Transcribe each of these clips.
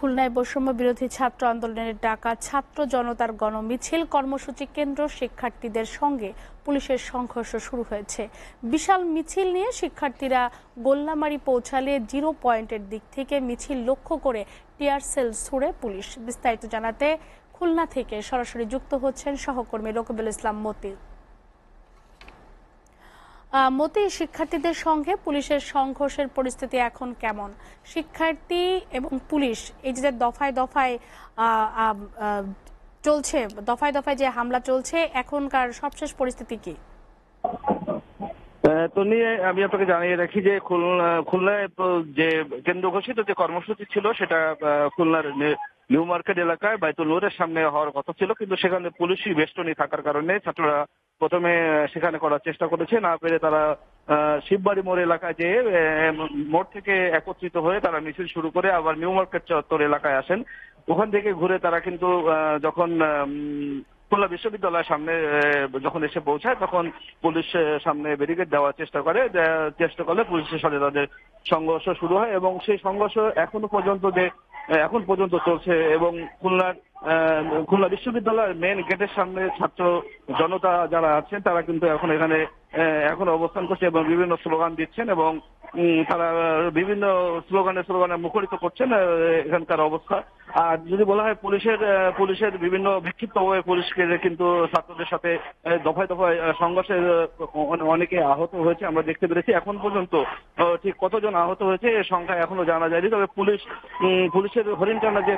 খুলনায় বৈষম্য বিরোধী ছাত্র আন্দোলনের ডাকা ছাত্র জনতার গণমিছিল কর্মসূচি কেন্দ্র শিক্ষার্থীদের সঙ্গে পুলিশের সংঘর্ষ শুরু হয়েছে। বিশাল মিছিল নিয়ে শিক্ষার্থীরা গোল্লামারি পৌঁছালে জিরো পয়েন্টের দিক থেকে মিছিল লক্ষ্য করে টিয়ার সেল ছুড়ে পুলিশ। বিস্তারিত জানাতে খুলনা থেকে সরাসরি যুক্ত হচ্ছেন সহকর্মী রকিবুল ইসলাম মতি। মতি, শিক্ষার্থীদের সঙ্গে পুলিশের সংঘর্ষের পরিস্থিতি এখন কেমন? শিক্ষার্থী এবং পুলিশ এই যে দফায় দফায় চলছে, দফায় দফায় যে হামলা চলছে, এখনকার সবশেষ পরিস্থিতি কি? তো নিয়ে আমি আপনাকে জানিয়ে রাখি যে খুলনায় যে কেন্দ্র ঘোষিত যে কর্মসূচি ছিল সেটা খুলনার নিউ মার্কেট এলাকায় বাইতুল নূরের সামনে হওয়ার কথা ছিল, কিন্তু সেখানে পুলিশি বেষ্টনী থাকার কারণে ছাত্ররা প্রথমে সেখানে করার চেষ্টা করেছে, না পেরে তারা শিববাড়ি মোড় এলাকায় যেয়ে মোড় থেকে একত্রিত হয়ে তারা মিছিল শুরু করে আবার নিউ মার্কেট চত্বর এলাকায় আসেন। ওখান থেকে ঘুরে তারা কিন্তু যখন খুলনা বিশ্ববিদ্যালয়ের সামনে যখন এসে পৌঁছায় তখন পুলিশ সামনে ব্যারিকেড দেওয়ার চেষ্টা করলে পুলিশের সাথে তাদের সংঘর্ষ শুরু হয় এবং সেই সংঘর্ষ এখন পর্যন্ত চলছে এবং খুলনা বিশ্ববিদ্যালয়ের মেন গেটের সামনে ছাত্র জনতা যারা আছেন তারা কিন্তু এখানে অবস্থান করছে এবং বিভিন্ন স্লোগান দিচ্ছেন এবং তারা বিভিন্ন স্লোগানে মুখরিত করছেন এখানকার অবস্থা। আর যদি বলা হয় পুলিশের বিভিন্ন বিক্ষিপ্ত হয়ে পুলিশকে কিন্তু ছাত্রদের সাথে দফায় দফায় সংঘর্ষে অনেকে আহত হয়েছে আমরা দেখতে পেরেছি। এখন পর্যন্ত ঠিক কতজন আহত হয়েছে এর সংখ্যা এখনো জানা যায়নি, তবে পুলিশের হরিণটানা যে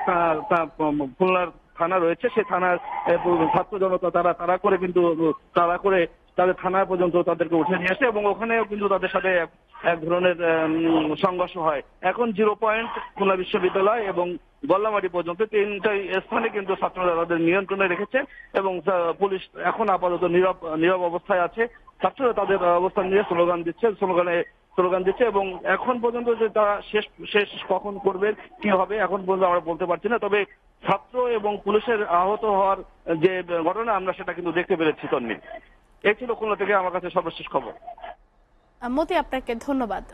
খুলনার থানা রয়েছে সেই থানার ছাত্র জনতা তারা করে তাদের থানা পর্যন্ত তাদেরকে উঠে নিয়ে আসে এবং ওখানেও কিন্তু তাদের সাথে এক ধরনের সংঘর্ষ হয়। এখন জিরো পয়েন্ট, খুলনা বিশ্ববিদ্যালয় এবং গল্লামারি পর্যন্ত তিনটাই স্থানে কিন্তু ছাত্ররা তাদের নিয়ন্ত্রণে রেখেছে এবং পুলিশ এখন আপাতত নীরব অবস্থায় আছে। ছাত্ররা তাদের অবস্থান নিয়ে স্লোগান দিচ্ছে এবং এখন পর্যন্ত যে তারা শেষ কখন করবে কি হবে এখন পর্যন্ত আমরা বলতে পারছি না, তবে ছাত্র এবং পুলিশের আহত হওয়ার যে ঘটনা আমরা সেটা কিন্তু দেখতে পেরেছি। তন্নি, এই ছিল খুলনা থেকে আমার কাছে সর্বশেষ খবর। মতি, আপনাকে ধন্যবাদ।